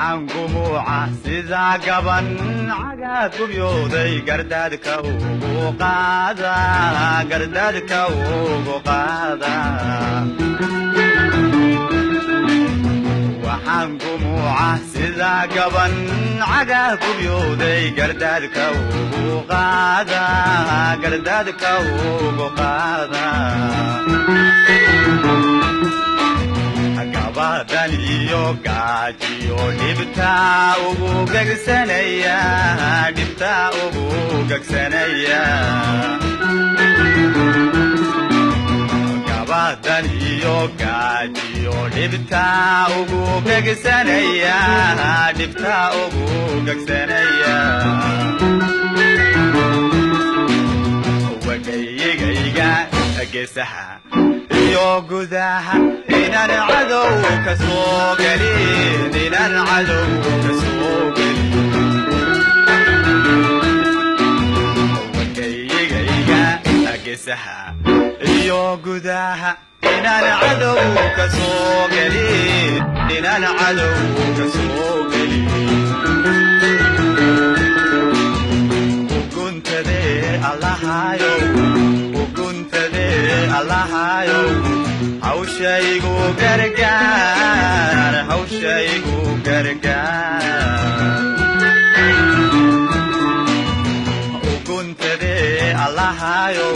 وحنقموع سيدا قبن عقاد قبيودي قردادك وقادا قردادك وقادا وحنقموع سيدا قبن عقاد قبيودي قردادك وقادا قردادك وقادا Badaniyo gajiyo dibta ugu gagsanaya dibta ugu gagsanaya Badaniyo gajiyo dibta ugu gagsanaya dibta ugu gagsanaya Wagayigayga geesaha iyo gudaha inaan cadow ka soo galin inaan cadow ka soo galin wagayigayga geesaha iyo gudaha inaan cadow ka soo galin inaan cadow ka soo galin uguntade allahayo uguntade allahayo hawshaygu gargaar hawshaygu gargaar uguntade allahayo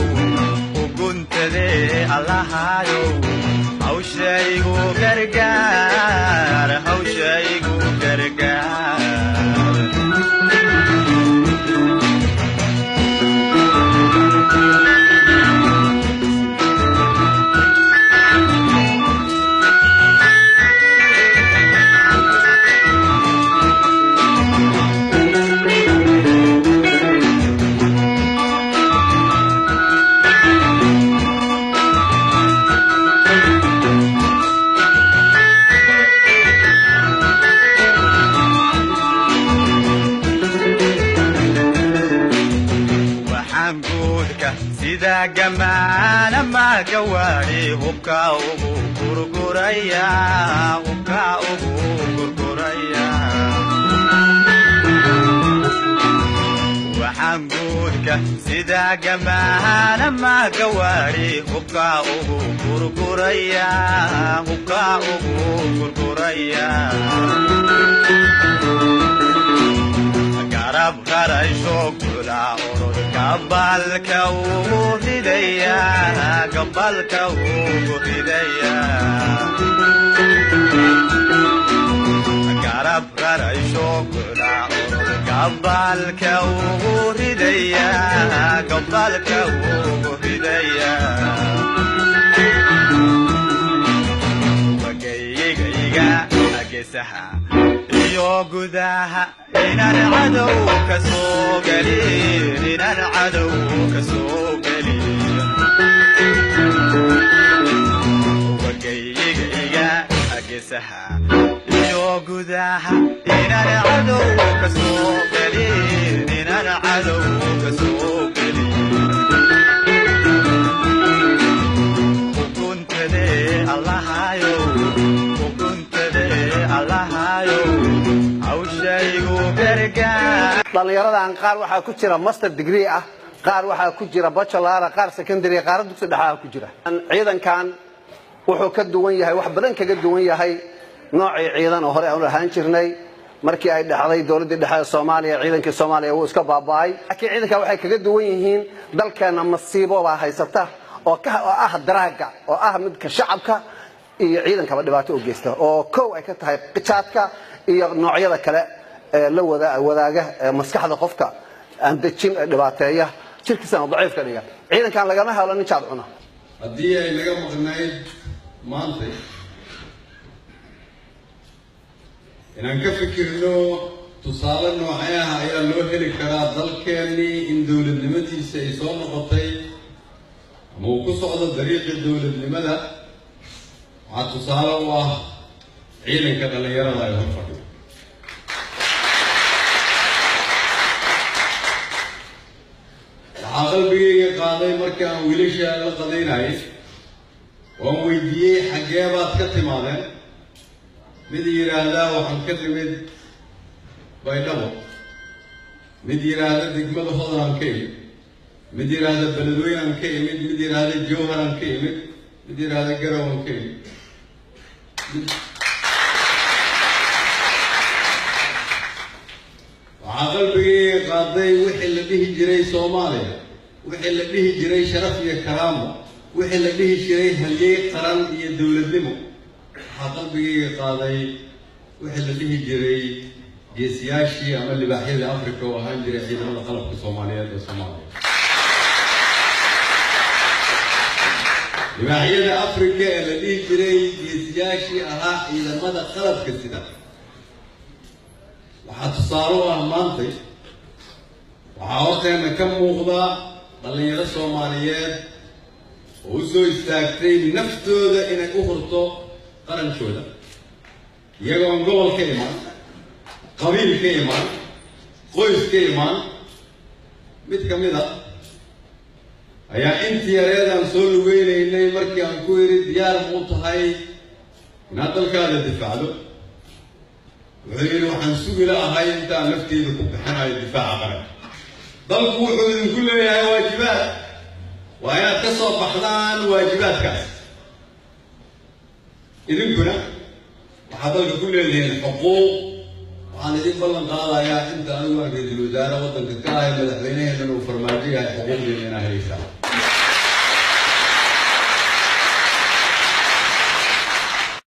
uguntade allahayo hawshaygu gargaar hawshaygu gargaar sida gamaana ma gawaari hubka ugu gurguraya hubka ugu gurguraya waxaan guudka sida gamaana ma gawaari hubka ugu gurguraya hubka ugu gurguraya garab garasho kula orod gabalka ugu hidaya gabalka ugu hidaya garab garasho kula orod gabalka ugu hidaya gabalka ugu hidaya wagayigayga geesaha iyo gudaha inaan cadow ka soo galin inaan cadow ka soo galin wagayigayga geesaha iyo gudaha inaan cadow ka soo galin inaan cadow ka soo galin uguntade allahayo uguntade allahayo dhalinyaradan qaar waxaa ku jira master degree ah qaar waxaa ku jira bachelor qaar secondary qaar dugsi dhexe ku jira ciidankan wuxuu ka duwan yahay wax badan kaga duwan yahay noocii ciidan oo hore aan lahaan jirnay markii ay dhaxday dawladda dhexe ee Soomaaliya ciidankii Soomaaliya uu iska baaba'ay laakiin ciidanka waxay kaga duwan yihiin dalkeena masiibo baa haysata oo ah daraaga oo ah midka shacabka iyo ciidanka dhibaato u geysta oo koow ay ka tahay qijaadka iyo noocyada kale la wadaaga maskaxda qofka aan dajin dhibaateeya jirkiisa daciif ka dhiga ciidankan lagama helo nin jaad cuna hadii ay laga maqnayd maanta inaan ka fikirno tusaale noocee ah ayaa loo heli karaa dalkeennii in dowladnimadiisa ay soo noqotay ama uu ku socdo dariiqii dowladnimada waxaa tusaale u ah ciidanka dhalinyarada ay hor fadhiyo waxaa qalbigayga qaaday markii aan wiilasha la qadaynayay waan weydiiyey xaggee baad ka timaadeen mid yiraahdaa waxaan ka nimid baydhabo, mid yiraahda degmada hodan aan ka imid, mid yiraahda beledweyne aan ka imid, mid yiraahda jowhar aan ka imid, mid yiraahda garow aan ka imid. waxaa qalbigii qaaday wixii la dhihi jiray Soomaaliya, wixii la dhihi jiray sharaf iyo karaamo, wixii la dhihi jiray halyey qaran iyo dowladnimo. waxaa qalbigii qaaday wixii la dhihi jiray geesiyaashii ama libaaxyada Afrika oo ahaan jiray ciidamada qalabka Soomaaliyeed ee Soomaaliya. libaaxyada Afrika ee la dhihi jiray geesiyaashii ahaa ciidamada qalabka sida. waxaa tusaale u ah maantay waxaa horteena ka muuqda dhalinyaro Soomaaliyeed oo u soo istaagtay naftooda inay u hurto qarankooda, iyagoon gobol ka imaan, qabiil ka imaan, qoys ka imaan. mid ka mid ah ayaa intii yareedaan soo lugeynaynay markii aan ku yidhi diyaar ma u tahay inaad dalkaada difaacdo, wuxuu yidhi waxaan sugi la'ahay intaan nafteyda ku bixinayo difaaca qaranka. dalku wuxuu idinku leeyahay waajibaad, waa inaad ka soo baxdaan waajibaadkaas. idinkuna waxaad dalka ku leedihiin xuquuq. waxaan idin ballan qaadayaa inta anigu aan ra'iisul wasaare waddanka ka ahay, madaxweynaheennana uu farmaajo yahay, xuquuqdiina inaa helaysaan.